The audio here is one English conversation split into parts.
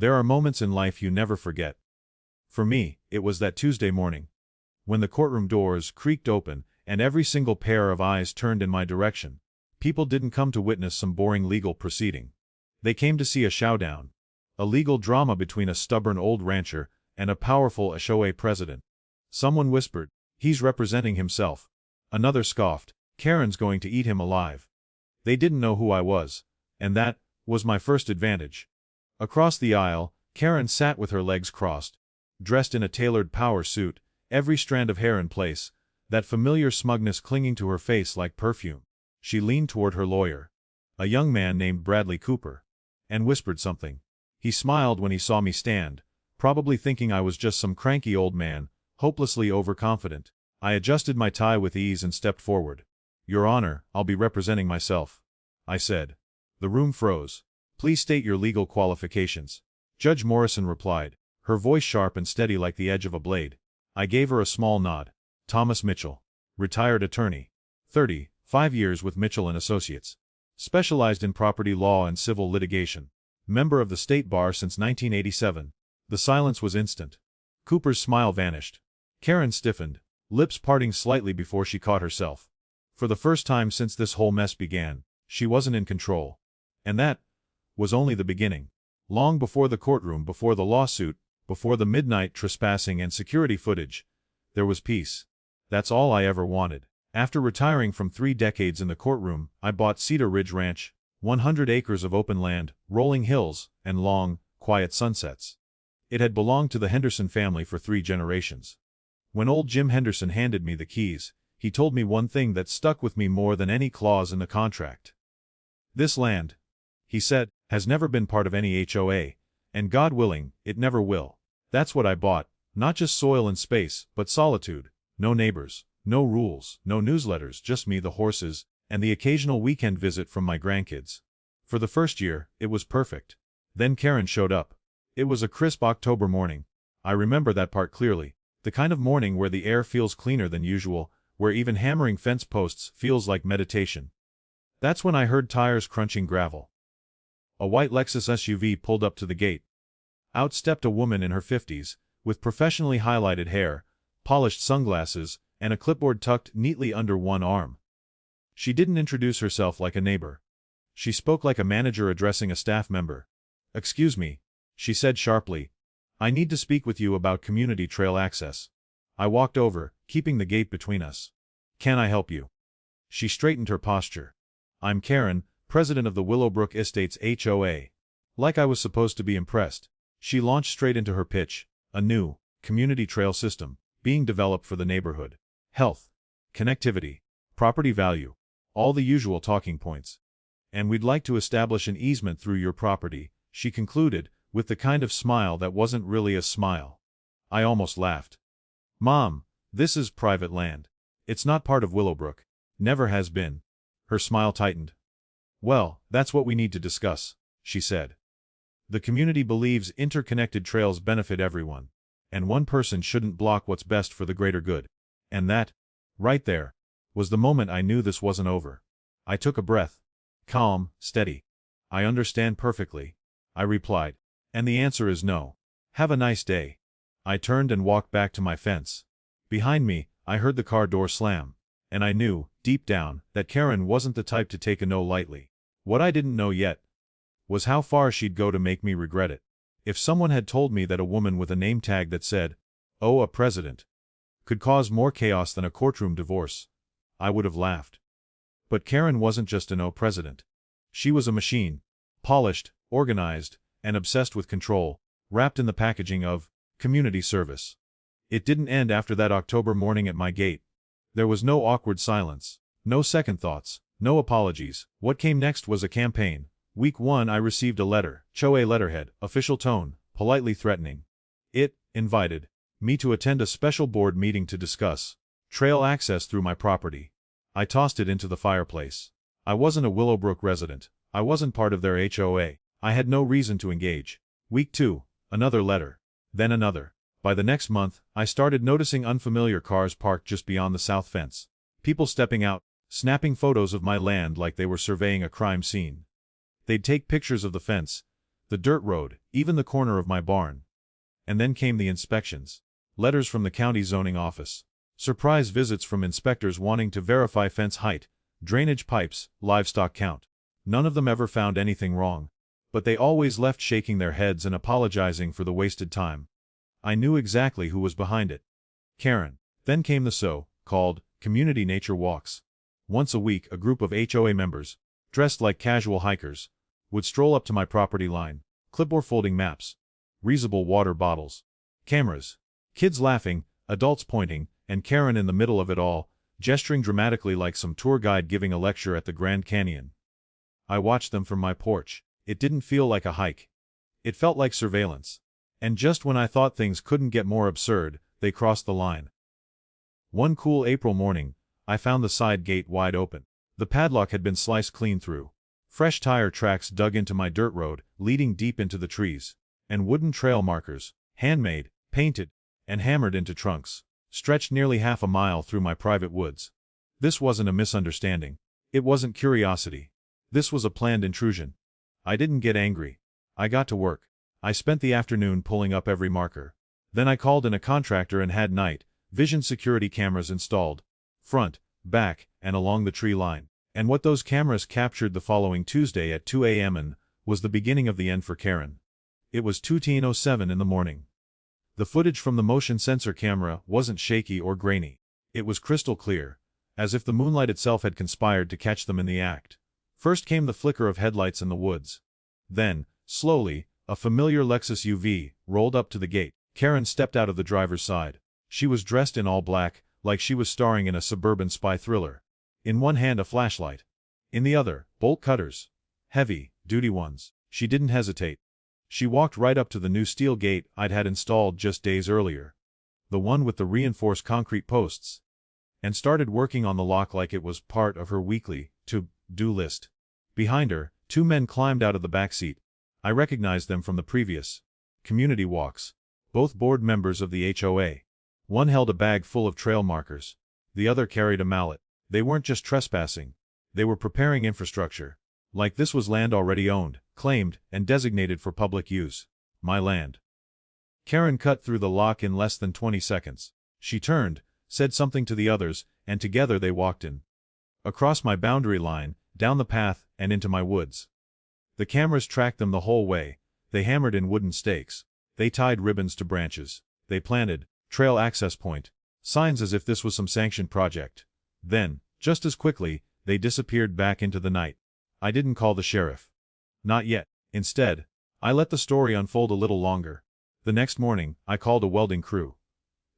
There are moments in life you never forget. For me, it was that Tuesday morning, when the courtroom doors creaked open and every single pair of eyes turned in my direction. People didn't come to witness some boring legal proceeding. They came to see a showdown, a legal drama between a stubborn old rancher and a powerful HOA president. Someone whispered, "He's representing himself." Another scoffed, "Karen's going to eat him alive." They didn't know who I was, and that was my first advantage. Across the aisle, Karen sat with her legs crossed, dressed in a tailored power suit, every strand of hair in place, that familiar smugness clinging to her face like perfume. She leaned toward her lawyer, a young man named Bradley Cooper, and whispered something. He smiled when he saw me stand, probably thinking I was just some cranky old man, hopelessly overconfident. I adjusted my tie with ease and stepped forward. "Your Honor, I'll be representing myself," I said. The room froze. "Please state your legal qualifications." Judge Morrison replied, her voice sharp and steady like the edge of a blade. I gave her a small nod. "Thomas Mitchell, retired attorney. 35 years with Mitchell & Associates. Specialized in property law and civil litigation. Member of the State Bar since 1987. The silence was instant. Cooper's smile vanished. Karen stiffened, lips parting slightly before she caught herself. For the first time since this whole mess began, she wasn't in control. And that was only the beginning. Long before the courtroom, before the lawsuit, before the midnight trespassing and security footage, there was peace. That's all I ever wanted. After retiring from 3 decades in the courtroom, I bought Cedar Ridge Ranch, 100 acres of open land, rolling hills, and long, quiet sunsets. It had belonged to the Henderson family for 3 generations. When old Jim Henderson handed me the keys, he told me one thing that stuck with me more than any clause in the contract. "This land," he said, "has never been part of any HOA, and God willing, it never will." That's what I bought, not just soil and space, but solitude. No neighbors, no rules, no newsletters, just me, the horses, and the occasional weekend visit from my grandkids. For the first year, it was perfect. Then Karen showed up. It was a crisp October morning. I remember that part clearly. The kind of morning where the air feels cleaner than usual, where even hammering fence posts feels like meditation. That's when I heard tires crunching gravel. A white Lexus SUV pulled up to the gate. Out stepped a woman in her 50s, with professionally highlighted hair, polished sunglasses, and a clipboard tucked neatly under one arm. She didn't introduce herself like a neighbor. She spoke like a manager addressing a staff member. "Excuse me," she said sharply. "I need to speak with you about community trail access." I walked over, keeping the gate between us. "Can I help you?" She straightened her posture. "I'm Karen, president of the Willowbrook Estates HOA. Like I was supposed to be impressed. She launched straight into her pitch, a new, community trail system, being developed for the neighborhood. Health, connectivity, property value, all the usual talking points. "And we'd like to establish an easement through your property," she concluded, with the kind of smile that wasn't really a smile. I almost laughed. "Mom, this is private land. It's not part of Willowbrook. Never has been." Her smile tightened. "Well, that's what we need to discuss," she said. "The community believes interconnected trails benefit everyone, and one person shouldn't block what's best for the greater good." And that, right there, was the moment I knew this wasn't over. I took a breath. Calm, steady. "I understand perfectly," I replied. "And the answer is no. Have a nice day." I turned and walked back to my fence. Behind me, I heard the car door slam, and I knew, deep down, that Karen wasn't the type to take a no lightly. What I didn't know yet was how far she'd go to make me regret it. If someone had told me that a woman with a name tag that said, "Oh, a president," could cause more chaos than a courtroom divorce, I would have laughed. But Karen wasn't just an president. She was a machine, polished, organized, and obsessed with control, wrapped in the packaging of community service. It didn't end after that October morning at my gate. There was no awkward silence, no second thoughts, no apologies. What came next was a campaign. Week 1 I received a letter, HOA letterhead, official tone, politely threatening. It invited me to attend a special board meeting to discuss trail access through my property. I tossed it into the fireplace. I wasn't a Willowbrook resident. I wasn't part of their HOA. I had no reason to engage. Week 2, another letter. Then another. By the next month, I started noticing unfamiliar cars parked just beyond the south fence. People stepping out, snapping photos of my land like they were surveying a crime scene. They'd take pictures of the fence, the dirt road, even the corner of my barn. And then came the inspections. Letters from the county zoning office. Surprise visits from inspectors wanting to verify fence height, drainage pipes, livestock count. None of them ever found anything wrong. But they always left shaking their heads and apologizing for the wasted time. I knew exactly who was behind it. Karen. Then came the so-called community nature walks. Once a week, a group of HOA members, dressed like casual hikers, would stroll up to my property line, clipboard folding maps, reusable water bottles, cameras, kids laughing, adults pointing, and Karen in the middle of it all, gesturing dramatically like some tour guide giving a lecture at the Grand Canyon. I watched them from my porch. It didn't feel like a hike. It felt like surveillance. And just when I thought things couldn't get more absurd, they crossed the line. One cool April morning, I found the side gate wide open. The padlock had been sliced clean through. Fresh tire tracks dug into my dirt road, leading deep into the trees. And wooden trail markers, handmade, painted, and hammered into trunks, stretched nearly half a mile through my private woods. This wasn't a misunderstanding. It wasn't curiosity. This was a planned intrusion. I didn't get angry. I got to work. I spent the afternoon pulling up every marker. Then I called in a contractor and had night vision security cameras installed, front, back, and along the tree line. And what those cameras captured the following Tuesday at 2 a.m. was the beginning of the end for Karen. It was 2:07 in the morning. The footage from the motion sensor camera wasn't shaky or grainy. It was crystal clear, as if the moonlight itself had conspired to catch them in the act. First came the flicker of headlights in the woods. Then, slowly, a familiar Lexus UV rolled up to the gate. Karen stepped out of the driver's side. She was dressed in all black, like she was starring in a suburban spy thriller. In one hand a flashlight. In the other, bolt cutters. Heavy, duty ones. She didn't hesitate. She walked right up to the new steel gate I'd had installed just days earlier. The one with the reinforced concrete posts. And started working on the lock like it was part of her weekly to-do list. Behind her, two men climbed out of the back seat. I recognized them from the previous community walks. Both board members of the HOA. One held a bag full of trail markers. The other carried a mallet. They weren't just trespassing. They were preparing infrastructure. Like this was land already owned, claimed, and designated for public use. My land. Karen cut through the lock in less than 20 seconds. She turned, said something to the others, and together they walked in. Across my boundary line, down the path, and into my woods. The cameras tracked them the whole way. They hammered in wooden stakes. They tied ribbons to branches. They planted trail access point signs as if this was some sanctioned project. Then, just as quickly, they disappeared back into the night. I didn't call the sheriff. Not yet. Instead, I let the story unfold a little longer. The next morning, I called a welding crew.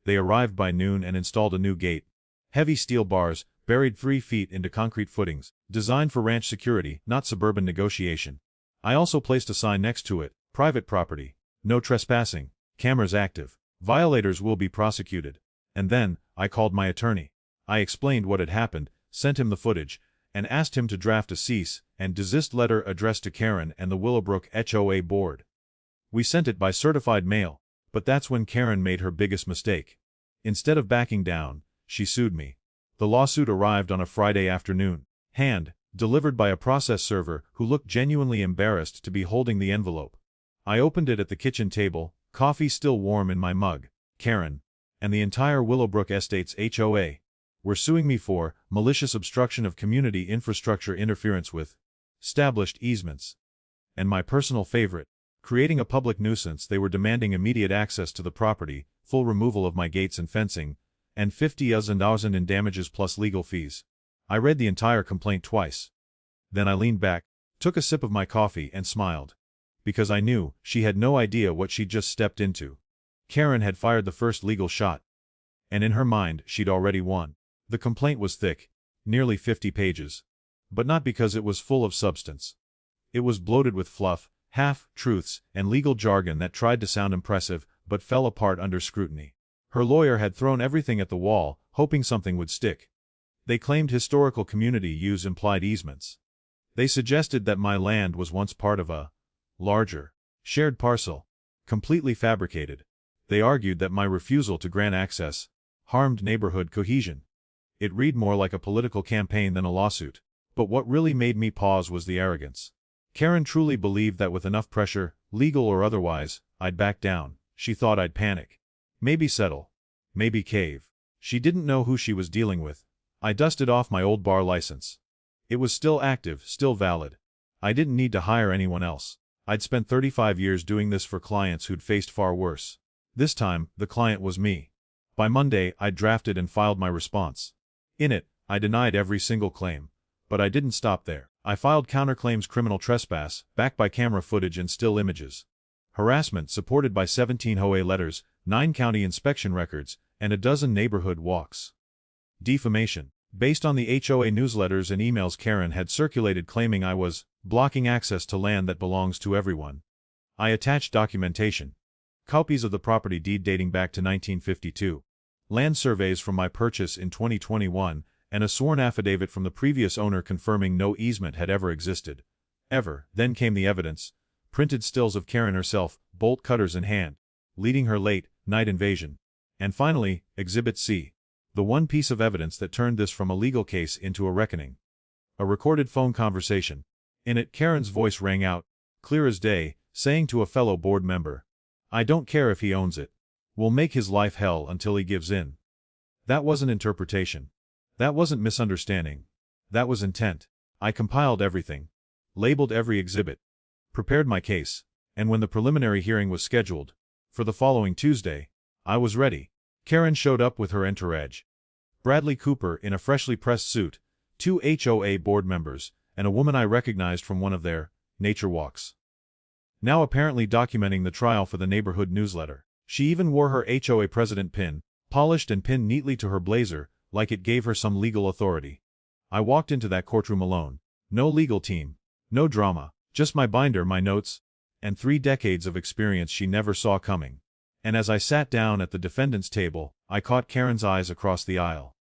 They arrived by noon and installed a new gate. Heavy steel bars, buried 3 feet into concrete footings, designed for ranch security, not suburban negotiation. I also placed a sign next to it, private property, no trespassing, cameras active, violators will be prosecuted. And then, I called my attorney. I explained what had happened, sent him the footage, and asked him to draft a cease and desist letter addressed to Karen and the Willowbrook HOA board. We sent it by certified mail, but that's when Karen made her biggest mistake. Instead of backing down, she sued me. The lawsuit arrived on a Friday afternoon, delivered by a process server who looked genuinely embarrassed to be holding the envelope. I opened it at the kitchen table, coffee still warm in my mug. Karen, and the entire Willowbrook Estates HOA, were suing me for malicious obstruction of community infrastructure interference with established easements. And my personal favorite, creating a public nuisance. They were demanding immediate access to the property, full removal of my gates and fencing, and $50,000 in damages plus legal fees. I read the entire complaint twice. Then I leaned back, took a sip of my coffee and smiled. Because I knew she had no idea what she'd just stepped into. Karen had fired the first legal shot. And in her mind, she'd already won. The complaint was thick, nearly 50 pages. But not because it was full of substance. It was bloated with fluff, half-truths, and legal jargon that tried to sound impressive, but fell apart under scrutiny. Her lawyer had thrown everything at the wall, hoping something would stick. They claimed historical community use implied easements. They suggested that my land was once part of a larger, shared parcel, completely fabricated. They argued that my refusal to grant access harmed neighborhood cohesion. It read more like a political campaign than a lawsuit. But what really made me pause was the arrogance. Karen truly believed that with enough pressure, legal or otherwise, I'd back down. She thought I'd panic. Maybe settle. Maybe cave. She didn't know who she was dealing with. I dusted off my old bar license. It was still active, still valid. I didn't need to hire anyone else. I'd spent 35 years doing this for clients who'd faced far worse. This time, the client was me. By Monday, I'd drafted and filed my response. In it, I denied every single claim. But I didn't stop there. I filed counterclaims: criminal trespass, backed by camera footage and still images. Harassment supported by 17 HOA letters, 9 county inspection records, and a dozen neighborhood walks. Defamation. Based on the HOA newsletters and emails Karen had circulated claiming I was blocking access to land that belongs to everyone. I attached documentation. Copies of the property deed dating back to 1952. Land surveys from my purchase in 2021, and a sworn affidavit from the previous owner confirming no easement had ever existed. Then came the evidence. Printed stills of Karen herself, bolt cutters in hand, leading her late-night invasion. And finally, Exhibit C. The one piece of evidence that turned this from a legal case into a reckoning. A recorded phone conversation. In it, Karen's voice rang out, clear as day, saying to a fellow board member, "I don't care if he owns it. We'll make his life hell until he gives in." That wasn't interpretation. That wasn't misunderstanding. That was intent. I compiled everything. Labeled every exhibit. Prepared my case. And when the preliminary hearing was scheduled, for the following Tuesday, I was ready. Karen showed up with her entourage. Bradley Cooper in a freshly pressed suit, 2 HOA board members, and a woman I recognized from one of their nature walks. Now apparently documenting the trial for the neighborhood newsletter. She even wore her HOA president pin, polished and pinned neatly to her blazer, like it gave her some legal authority. I walked into that courtroom alone. No legal team. No drama. Just my binder, my notes, and 3 decades of experience she never saw coming. And as I sat down at the defendant's table, I caught Karen's eyes across the aisle.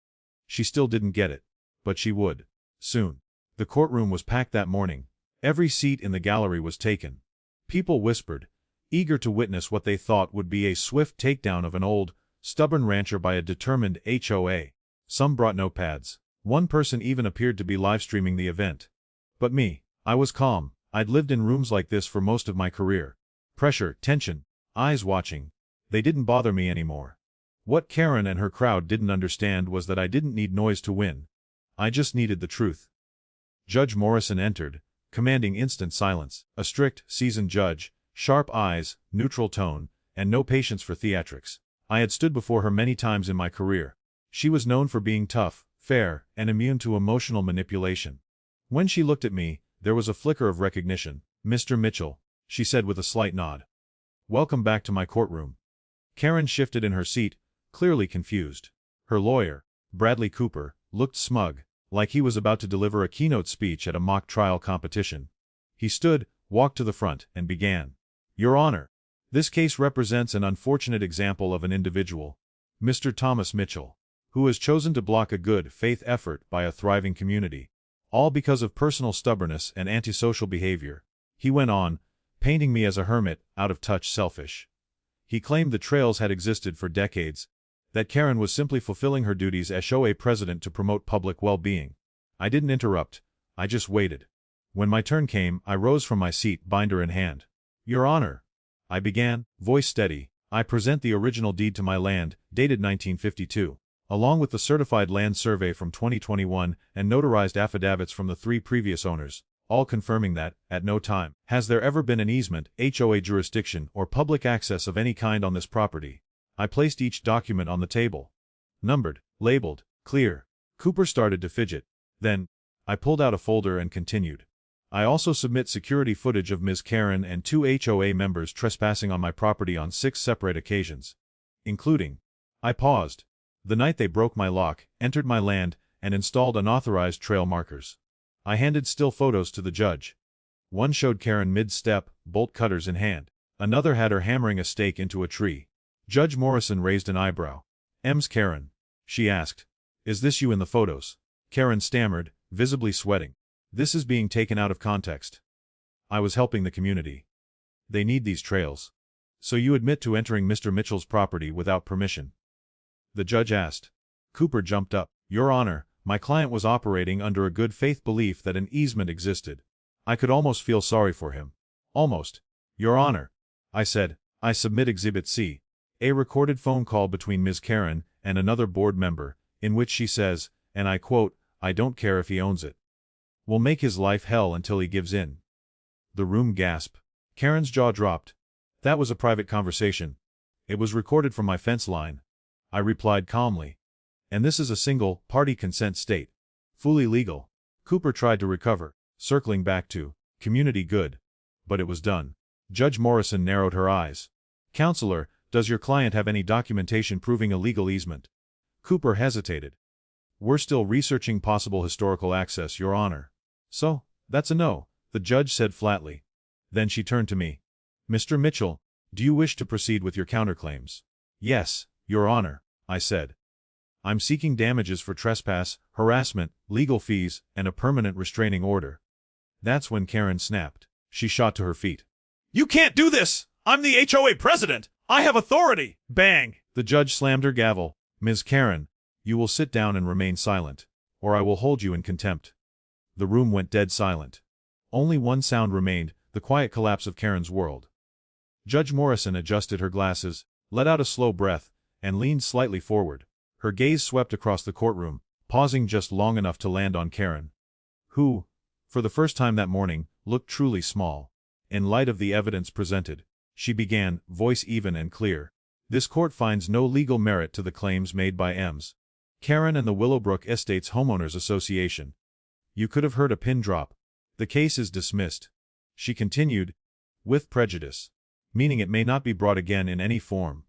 She still didn't get it. But she would. Soon. The courtroom was packed that morning. Every seat in the gallery was taken. People whispered, eager to witness what they thought would be a swift takedown of an old, stubborn rancher by a determined HOA. Some brought notepads. One person even appeared to be live-streaming the event. But me, I was calm. I'd lived in rooms like this for most of my career. Pressure, tension, eyes watching. They didn't bother me anymore. What Karen and her crowd didn't understand was that I didn't need noise to win. I just needed the truth. Judge Morrison entered, commanding instant silence. A strict, seasoned judge, sharp eyes, neutral tone, and no patience for theatrics. I had stood before her many times in my career. She was known for being tough, fair, and immune to emotional manipulation. When she looked at me, there was a flicker of recognition. "Mr. Mitchell," she said with a slight nod. "Welcome back to my courtroom." Karen shifted in her seat, clearly confused. Her lawyer, Bradley Cooper, looked smug, like he was about to deliver a keynote speech at a mock trial competition. He stood, walked to the front, and began. "Your Honor, this case represents an unfortunate example of an individual, Mr. Thomas Mitchell, who has chosen to block a good faith effort by a thriving community. All because of personal stubbornness and antisocial behavior," he went on, painting me as a hermit, out of touch, selfish. He claimed the trails had existed for decades, that Karen was simply fulfilling her duties as HOA president to promote public well-being. I didn't interrupt, I just waited. When my turn came, I rose from my seat, binder in hand. "Your Honor," I began, voice steady, "I present the original deed to my land, dated 1952. Along with the certified land survey from 2021 and notarized affidavits from the 3 previous owners, all confirming that, at no time, has there ever been an easement, HOA jurisdiction, or public access of any kind on this property." I placed each document on the table. Numbered, labeled, clear. Cooper started to fidget. Then, I pulled out a folder and continued. "I also submit security footage of Ms. Karen and 2 HOA members trespassing on my property on 6 separate occasions, including..." I paused. "The night they broke my lock, entered my land, and installed unauthorized trail markers." I handed still photos to the judge. One showed Karen mid-step, bolt cutters in hand. Another had her hammering a stake into a tree. Judge Morrison raised an eyebrow. "M's Karen?" she asked. "Is this you in the photos?" Karen stammered, visibly sweating. "This is being taken out of context. I was helping the community. They need these trails. So you admit to entering Mr. Mitchell's property without permission?" the judge asked. Cooper jumped up. "Your Honor, my client was operating under a good faith belief that an easement existed. I could almost feel sorry for him. Almost. Your Honor, I said, I submit Exhibit C, a recorded phone call between Ms. Karen and another board member, in which she says, and I quote, "I don't care if he owns it. We'll make his life hell until he gives in." The room gasped. Karen's jaw dropped. That was a private conversation. It was recorded from my fence line. I replied calmly. And this is a single-party consent state. Fully legal. Cooper tried to recover, circling back to community good. But it was done. Judge Morrison narrowed her eyes. Counselor, does your client have any documentation proving a legal easement? Cooper hesitated. We're still researching possible historical access, Your Honor. So, that's a no, the judge said flatly. Then she turned to me. Mr. Mitchell, do you wish to proceed with your counterclaims? Yes, Your Honor, I said. I'm seeking damages for trespass, harassment, legal fees, and a permanent restraining order. That's when Karen snapped. She shot to her feet. You can't do this! I'm the HOA president! I have authority! Bang! The judge slammed her gavel. Ms. Karen, you will sit down and remain silent, or I will hold you in contempt. The room went dead silent. Only one sound remained, the quiet collapse of Karen's world. Judge Morrison adjusted her glasses, let out a slow breath, and leaned slightly forward. Her gaze swept across the courtroom, pausing just long enough to land on Karen, who, for the first time that morning, looked truly small. In light of the evidence presented, she began, voice even and clear. This court finds no legal merit to the claims made by Ms. Karen and the Willowbrook Estates Homeowners Association. You could have heard a pin drop. The case is dismissed. She continued, with prejudice, meaning it may not be brought again in any form.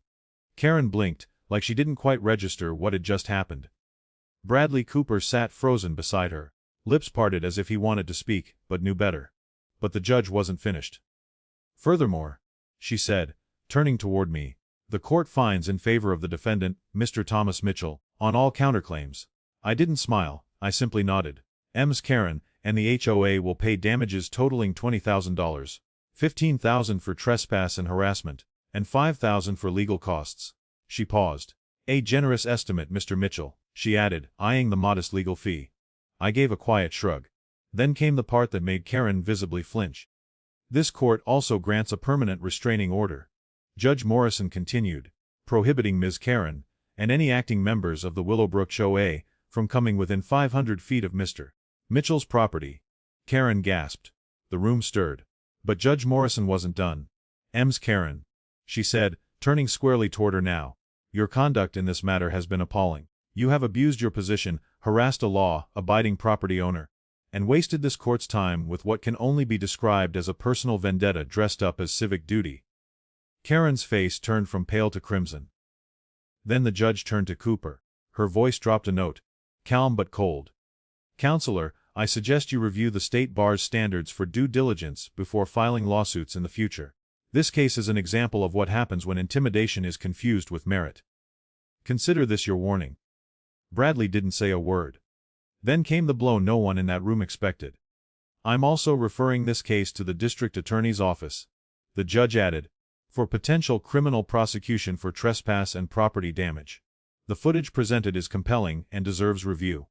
Karen blinked, like she didn't quite register what had just happened. Bradley Cooper sat frozen beside her, lips parted as if he wanted to speak, but knew better. But the judge wasn't finished. Furthermore, she said, turning toward me, the court finds in favor of the defendant, Mr. Thomas Mitchell, on all counterclaims. I didn't smile, I simply nodded. Ms. Karen and the HOA will pay damages totaling $20,000, $15,000 for trespass and harassment, and $5,000 for legal costs. She paused. A generous estimate, Mr. Mitchell, she added, eyeing the modest legal fee. I gave a quiet shrug. Then came the part that made Karen visibly flinch. This court also grants a permanent restraining order. Judge Morrison continued, prohibiting Ms. Karen, and any acting members of the Willowbrook HOA, from coming within 500 feet of Mr. Mitchell's property. Karen gasped. The room stirred. But Judge Morrison wasn't done. Ms. Karen, she said, turning squarely toward her now, your conduct in this matter has been appalling. You have abused your position, harassed a law-abiding property owner, and wasted this court's time with what can only be described as a personal vendetta dressed up as civic duty. Karen's face turned from pale to crimson. Then the judge turned to Cooper. Her voice dropped a note, calm but cold. Counselor, I suggest you review the state bar's standards for due diligence before filing lawsuits in the future. This case is an example of what happens when intimidation is confused with merit. Consider this your warning. Bradley didn't say a word. Then came the blow no one in that room expected. I'm also referring this case to the district attorney's office, the judge added, for potential criminal prosecution for trespass and property damage. The footage presented is compelling and deserves review.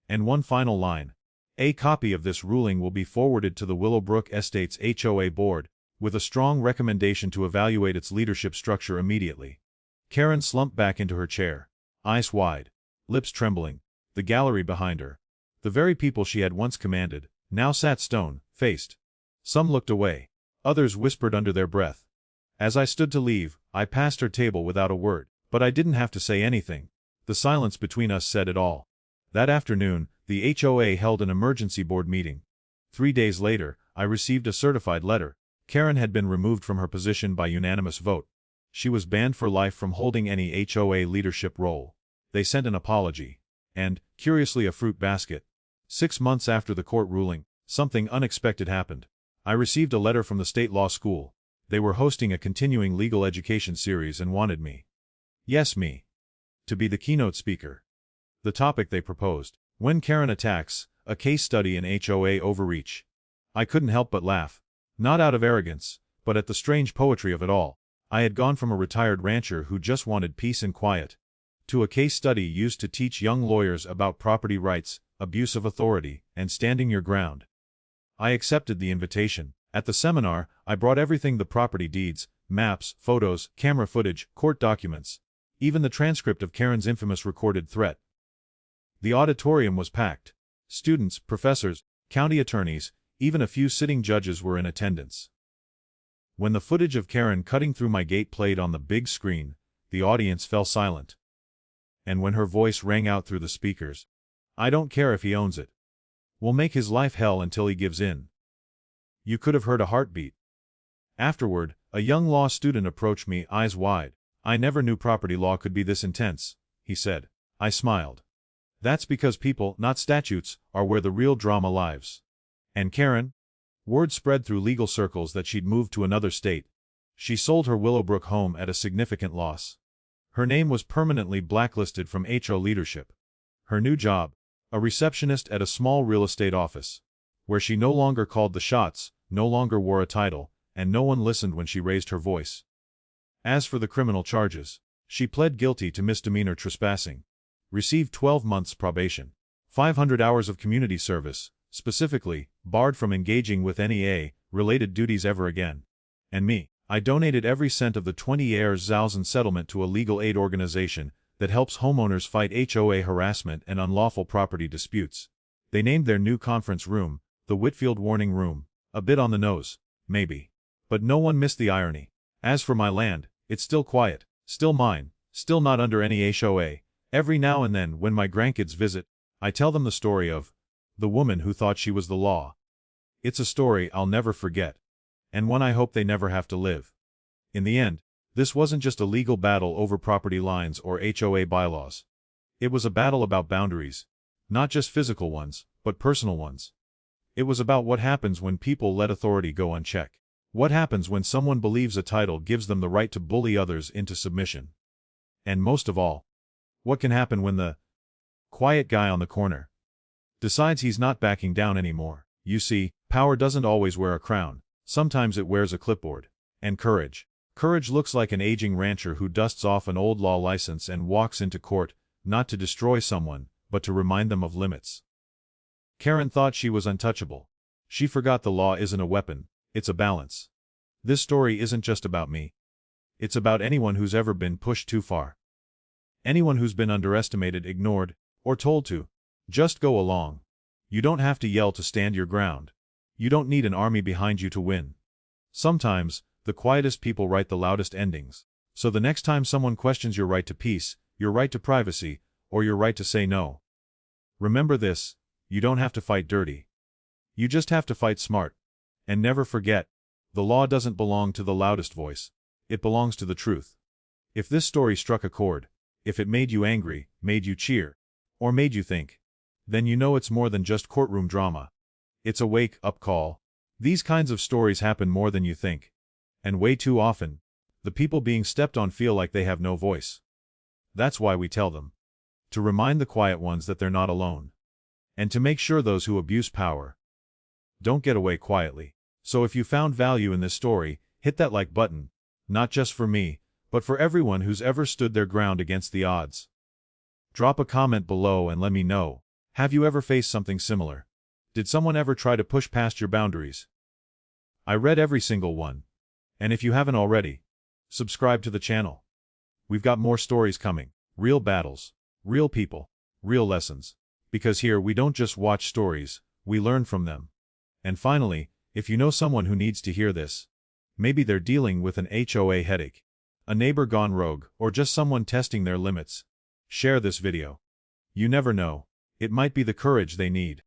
And one final line. A copy of this ruling will be forwarded to the Willowbrook Estates HOA board, with a strong recommendation to evaluate its leadership structure immediately. Karen slumped back into her chair, eyes wide, lips trembling. The gallery behind her, the very people she had once commanded, now sat stone-faced. Some looked away. Others whispered under their breath. As I stood to leave, I passed her table without a word, but I didn't have to say anything. The silence between us said it all. That afternoon, the HOA held an emergency board meeting. 3 days later, I received a certified letter. Karen had been removed from her position by unanimous vote. She was banned for life from holding any HOA leadership role. They sent an apology. And, curiously, a fruit basket. 6 months after the court ruling, something unexpected happened. I received a letter from the state law school. They were hosting a continuing legal education series and wanted me. Yes, me. To be the keynote speaker. The topic they proposed: When Karen Attacks, a case study in HOA overreach. I couldn't help but laugh. Not out of arrogance, but at the strange poetry of it all. I had gone from a retired rancher who just wanted peace and quiet, to a case study used to teach young lawyers about property rights, abuse of authority, and standing your ground. I accepted the invitation. At the seminar, I brought everything: the property deeds, maps, photos, camera footage, court documents, even the transcript of Karen's infamous recorded threat. The auditorium was packed. Students, professors, county attorneys, even a few sitting judges were in attendance. When the footage of Karen cutting through my gate played on the big screen, the audience fell silent. And when her voice rang out through the speakers, "I don't care if he owns it. We'll make his life hell until he gives in." You could have heard a heartbeat. Afterward, a young law student approached me, eyes wide. "I never knew property law could be this intense," he said. I smiled. "That's because people, not statutes, are where the real drama lives." And Karen? Word spread through legal circles that she'd moved to another state. She sold her Willowbrook home at a significant loss. Her name was permanently blacklisted from HO leadership. Her new job? A receptionist at a small real estate office, where she no longer called the shots, no longer wore a title, and no one listened when she raised her voice. As for the criminal charges, she pled guilty to misdemeanor trespassing, received 12 months probation, 500 hours of community service, specifically, barred from engaging with any A-related duties ever again. And me, I donated every cent of the 20,000 settlement to a legal aid organization that helps homeowners fight HOA harassment and unlawful property disputes. They named their new conference room the Whitfield Warning Room. A bit on the nose, maybe. But no one missed the irony. As for my land, it's still quiet, still mine, still not under any HOA. Every now and then, when my grandkids visit, I tell them the story of the woman who thought she was the law. It's a story I'll never forget, and one I hope they never have to live. In the end, this wasn't just a legal battle over property lines or HOA bylaws. It was a battle about boundaries, not just physical ones, but personal ones. It was about what happens when people let authority go unchecked. What happens when someone believes a title gives them the right to bully others into submission. And most of all, what can happen when the quiet guy on the corner decides he's not backing down anymore. You see, power doesn't always wear a crown. Sometimes it wears a clipboard. And courage. Courage looks like an aging rancher who dusts off an old law license and walks into court, not to destroy someone, but to remind them of limits. Karen thought she was untouchable. She forgot the law isn't a weapon, it's a balance. This story isn't just about me. It's about anyone who's ever been pushed too far. Anyone who's been underestimated, ignored, or told to just go along. You don't have to yell to stand your ground. You don't need an army behind you to win. Sometimes, the quietest people write the loudest endings. So the next time someone questions your right to peace, your right to privacy, or your right to say no, remember this: you don't have to fight dirty. You just have to fight smart. And never forget, the law doesn't belong to the loudest voice. It belongs to the truth. If this story struck a chord, if it made you angry, made you cheer, or made you think, then you know it's more than just courtroom drama. It's a wake-up call. These kinds of stories happen more than you think. And way too often, the people being stepped on feel like they have no voice. That's why we tell them. To remind the quiet ones that they're not alone. And to make sure those who abuse power don't get away quietly. So if you found value in this story, hit that like button, not just for me, but for everyone who's ever stood their ground against the odds. Drop a comment below and let me know. Have you ever faced something similar? Did someone ever try to push past your boundaries? I read every single one. And if you haven't already, subscribe to the channel. We've got more stories coming. Real battles, real people, real lessons. Because here we don't just watch stories, we learn from them. And finally, if you know someone who needs to hear this, maybe they're dealing with an HOA headache, a neighbor gone rogue, or just someone testing their limits, share this video. You never know, it might be the courage they need.